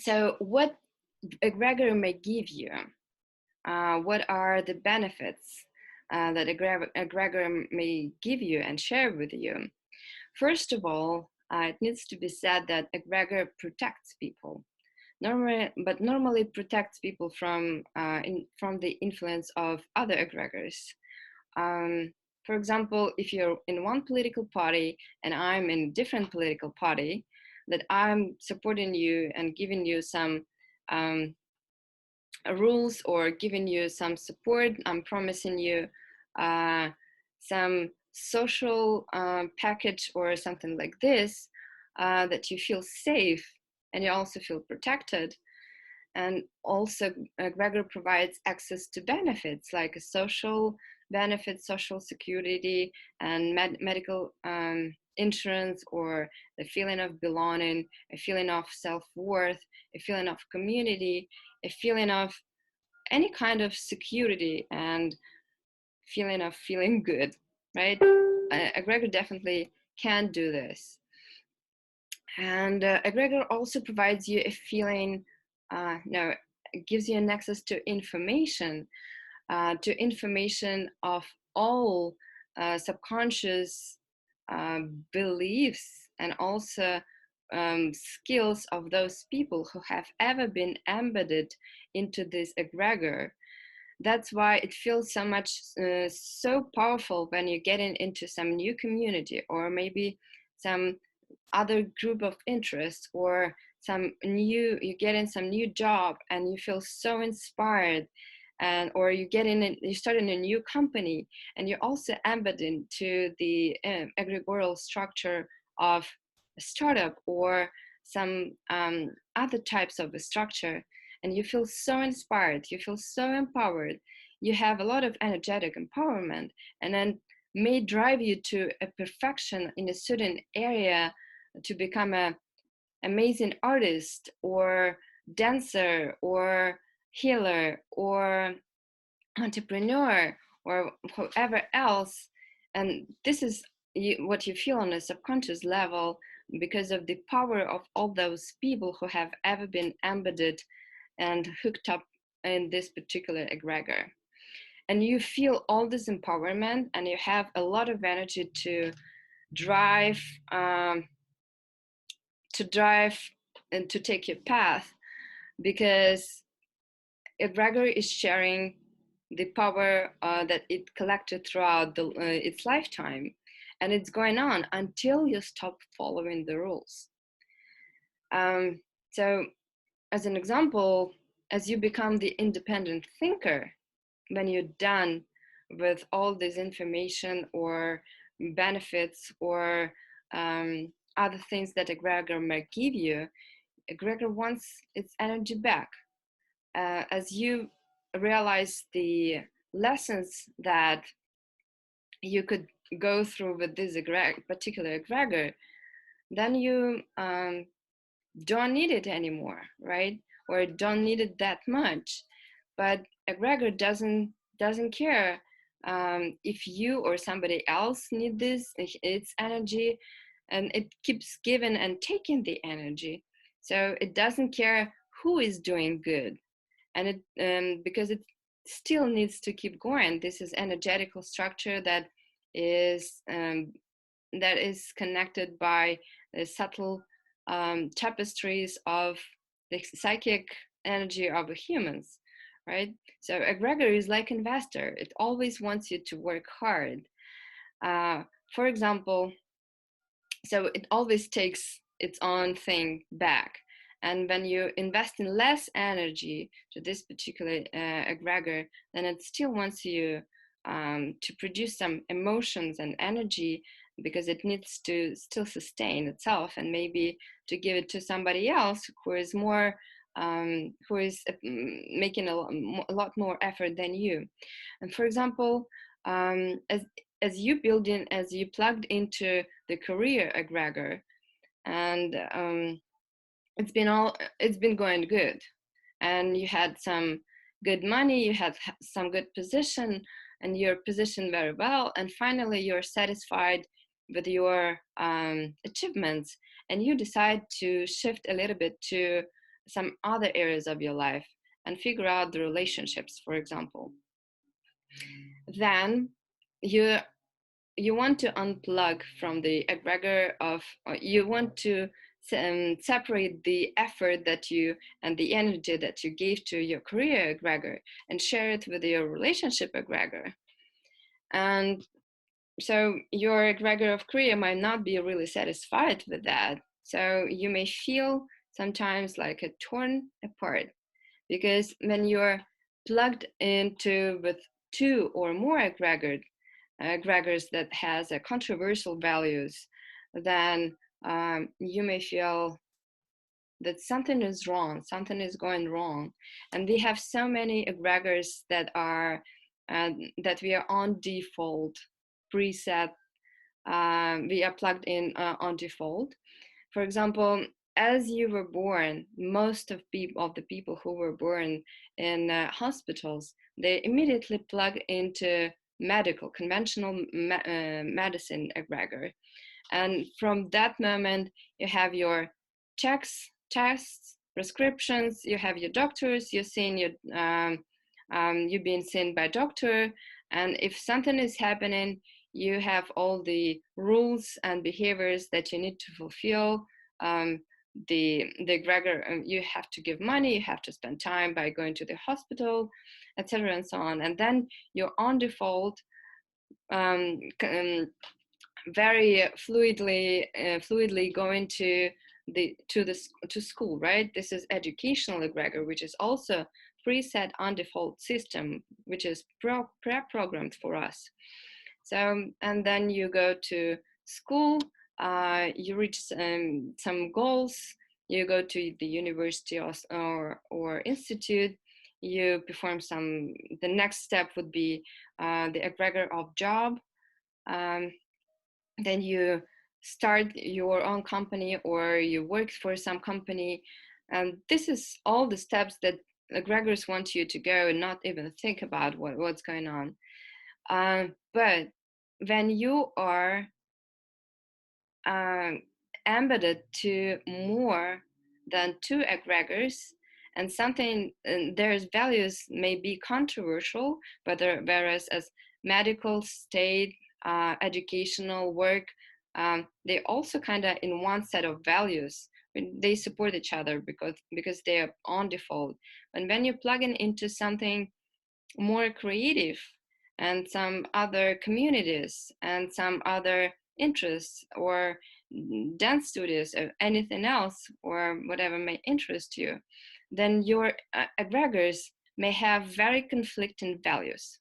So what egregor may give you? What are the benefits that egregor may give you and share with you? First of all, it needs to be said that egregor protects people. Normally protects people from the influence of other egregors. For example, if you're in one political party and I'm in a different political party, that I'm supporting you and giving you some rules or giving you some support, I'm promising you some social package or something like this, that you feel safe and you also feel protected. And also egregor provides access to benefits like a social benefits, social security, and medical insurance, or the feeling of belonging, a feeling of self-worth, a feeling of community, a feeling of any kind of security and feeling of feeling good, right? Egregor definitely can do this. And egregor also provides you a feeling, no, it gives you an access to information of all subconscious beliefs and also skills of those people who have ever been embedded into this egregor. That's why it feels so much so powerful when you're getting into some new community or maybe some other group of interests or you get in some new job and you feel so inspired, and or you start in a new company and you're also embedded into the egregorial structure of a startup or some other types of a structure, and you feel so inspired, you feel so empowered, you have a lot of energetic empowerment, and then may drive you to a perfection in a certain area to become an amazing artist or dancer or healer or entrepreneur or whoever else. And this is what you feel on a subconscious level because of the power of all those people who have ever been embedded and hooked up in this particular egregor. And you feel all this empowerment and you have a lot of energy to drive and to take your path, because egregor is sharing the power that it collected throughout its lifetime, and it's going on until you stop following the rules. So as an example, as you become the independent thinker, when you're done with all this information or benefits or other things that egregor might give you, egregor wants its energy back. As you realize the lessons that you could go through with this particular egregor, then you don't need it anymore, right? Or don't need it that much. But egregor doesn't care if you or somebody else need this, its energy, and it keeps giving and taking the energy. So it doesn't care who is doing good, and it because it still needs to keep going. This is energetical structure that is connected by the subtle tapestries of the psychic energy of humans, right? So egregor is like investor. It always wants you to work hard. For example, so it always takes its own thing back. And when you invest in less energy to this particular egregor, then it still wants you to produce some emotions and energy, because it needs to still sustain itself and maybe to give it to somebody else who is more who is making a lot more effort than you. And for example, as you plugged into the career egregor, and it's been going good, and you had some good money, you had some good position, and you're positioned very well, and finally you're satisfied with your achievements, and you decide to shift a little bit to some other areas of your life and figure out the relationships, for example. Then you want to unplug from the egregor of, you want to separate the effort that you and the energy that you gave to your career egregor and share it with your relationship egregor. And so your egregor of career might not be really satisfied with that. So you may feel sometimes like a torn apart, because when you're plugged into with two or more egregors that has a controversial values, then you may feel that something is wrong, something is going wrong. And we have so many egregors that are that we are on default preset. We are plugged in on default. For example, as you were born, most of the people who were born in hospitals, they immediately plug into conventional medicine egregor. And from that moment, you have your checks, tests, prescriptions, you have your doctors, you're seeing you've been seen by doctor. And if something is happening, you have all the rules and behaviors that you need to fulfill. The egregor, you have to give money, you have to spend time by going to the hospital, etc., and so on. And then you're on default, very fluidly going to school, right? This is educational egregor, which is also preset on default system, which is pre-programmed for us. So, and then you go to school, you reach some goals, you go to the university or institute, you perform the next step would be the egregor of job. Then you start your own company or you work for some company. And this is all the steps that egregors want you to go and not even think about what's going on. But when you are embedded to more than two egregors, and their values may be controversial, whereas as medical, state, educational work, they also kind of in one set of values. They support each other because they are on default. And when you plug into something more creative and some other communities and some other interests or dance studios or anything else or whatever may interest you, then your egregors may have very conflicting values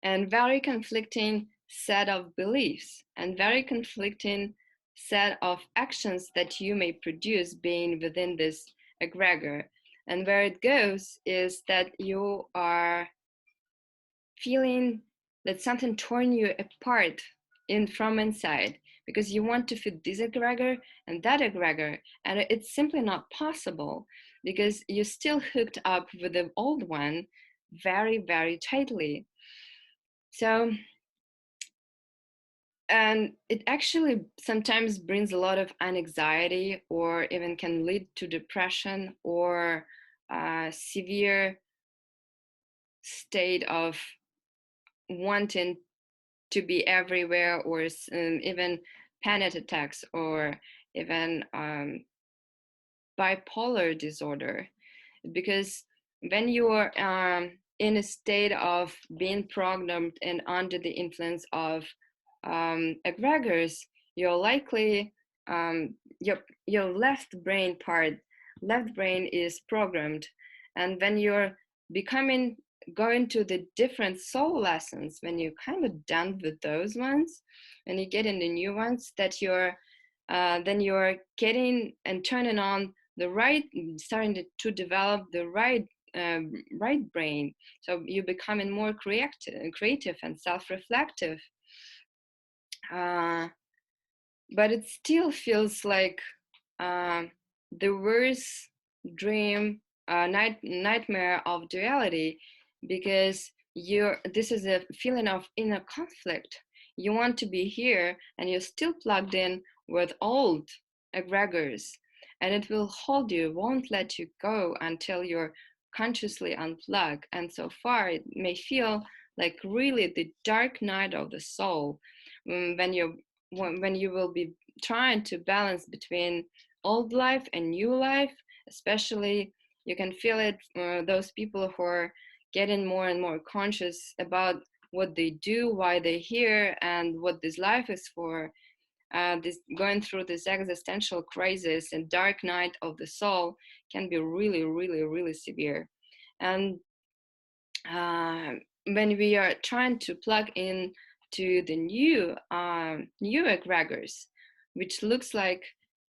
and very conflicting set of beliefs and very conflicting set of actions that you may produce being within this egregor. And where it goes is that you are feeling that something torn you apart from inside, because you want to fit this egregor and that egregor, and it's simply not possible because you're still hooked up with the old one very, very tightly. So, and it actually sometimes brings a lot of anxiety or even can lead to depression or severe state of wanting to be everywhere, or even panic attacks, or even bipolar disorder. Because when you are in a state of being programmed and under the influence of egregors, you're likely your left brain is programmed. And when you're going to the different soul lessons, when you're kind of done with those ones and you get in the new ones, that then you're getting and turning on the right, starting to develop the right brain. So you're becoming more creative and self-reflective. But it still feels like the worst dream, nightmare of duality, because this is a feeling of inner conflict. You want to be here and you're still plugged in with old egregors, and it will hold you, won't let you go until you're consciously unplug. And so far, it may feel like really the dark night of the soul, when you will be trying to balance between old life and new life. Especially, you can feel it, those people who are getting more and more conscious about what they do, why they're here, and what this life is for. This going through this existential crisis and dark night of the soul can be really, really, really severe. And uh, when we are trying to plug in to the new egregors, which looks like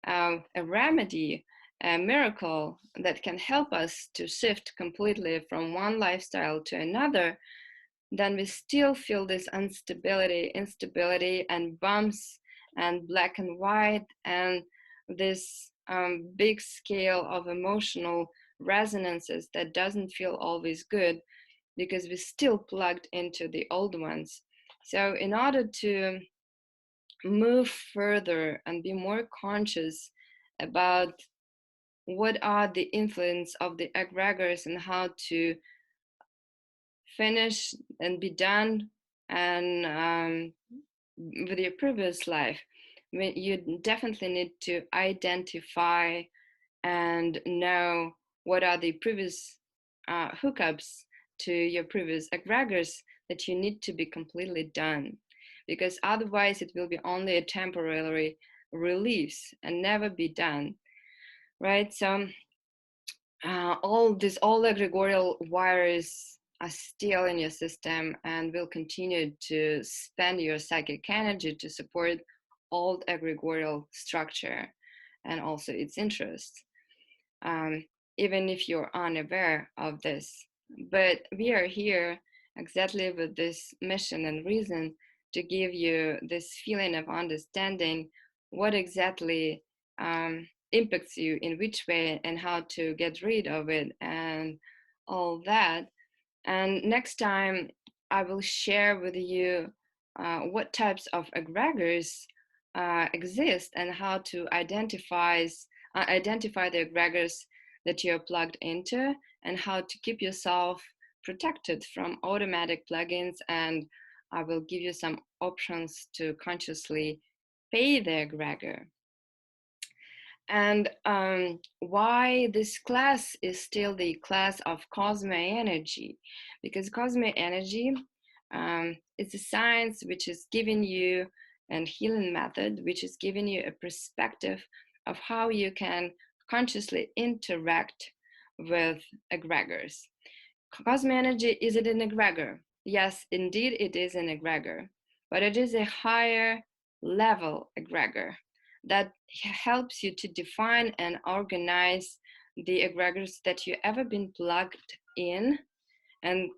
a remedy, a miracle that can help us to shift completely from one lifestyle to another, then we still feel this instability, and bumps, and black and white, and this big scale of emotional resonances that doesn't feel always good, because we're still plugged into the old ones. So in order to move further and be more conscious about what are the influence of the egregors and how to finish and be done, and with your previous life, you definitely need to identify and know what are the previous hookups to your previous egregors that you need to be completely done, because otherwise it will be only a temporary release and never be done, right? So all egregorial wires are still in your system and will continue to spend your psychic energy to support old egregorial structure and also its interests, um, even if you're unaware of this. But we are here exactly with this mission and reason to give you this feeling of understanding what exactly impacts you in which way and how to get rid of it and all that. And next time, I will share with you what types of egregors exist and how to identify the egregors that you're plugged into, and how to keep yourself protected from automatic plugins. And I will give you some options to consciously pay the egregor. And why this class is still the class of CosmoEnergy, because CosmoEnergy is a science which is giving you, and healing method which is giving you a perspective of how you can consciously interact with egregors. CosmoEnergy, is it an egregor? Yes, indeed it is an egregor, but it is a higher level egregor that helps you to define and organize the egregors that you ever been plugged in, and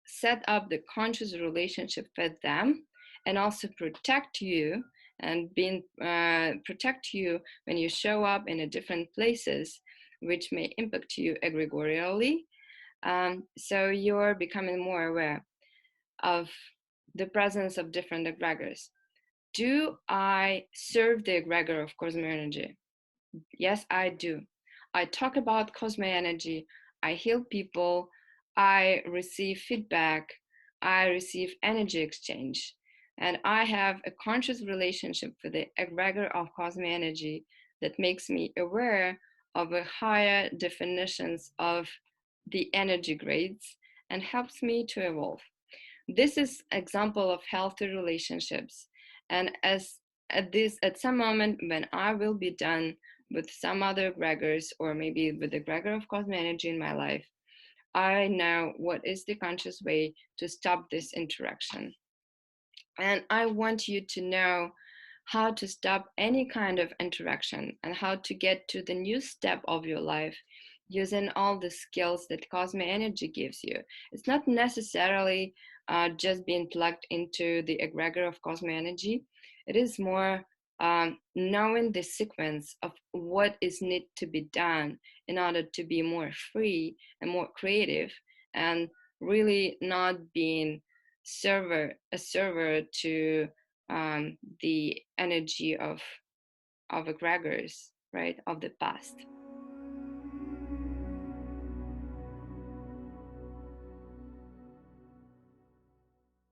set up the conscious relationship with them, and also protect you, and protect you when you show up in a different places which may impact you egregorially. So you're becoming more aware of the presence of different egregors. Do I serve the egregor of CosmoEnergy? Yes, I do. I talk about CosmoEnergy. I heal people. I receive feedback. I receive energy exchange. And I have a conscious relationship with the egregor of CosmoEnergy that makes me aware of a higher definitions of the energy grades and helps me to evolve. This is example of healthy relationships. And at some moment when I will be done with some other egregors, or maybe with the egregor of CosmoEnergy in my life, I know what is the conscious way to stop this interaction. And I want you to know how to stop any kind of interaction and how to get to the new step of your life using all the skills that CosmoEnergy gives you. It's not necessarily just being plugged into the egregor of CosmoEnergy. It is more knowing the sequence of what is need to be done in order to be more free and more creative, and really not being a server to the energy of egregors. right, of the past.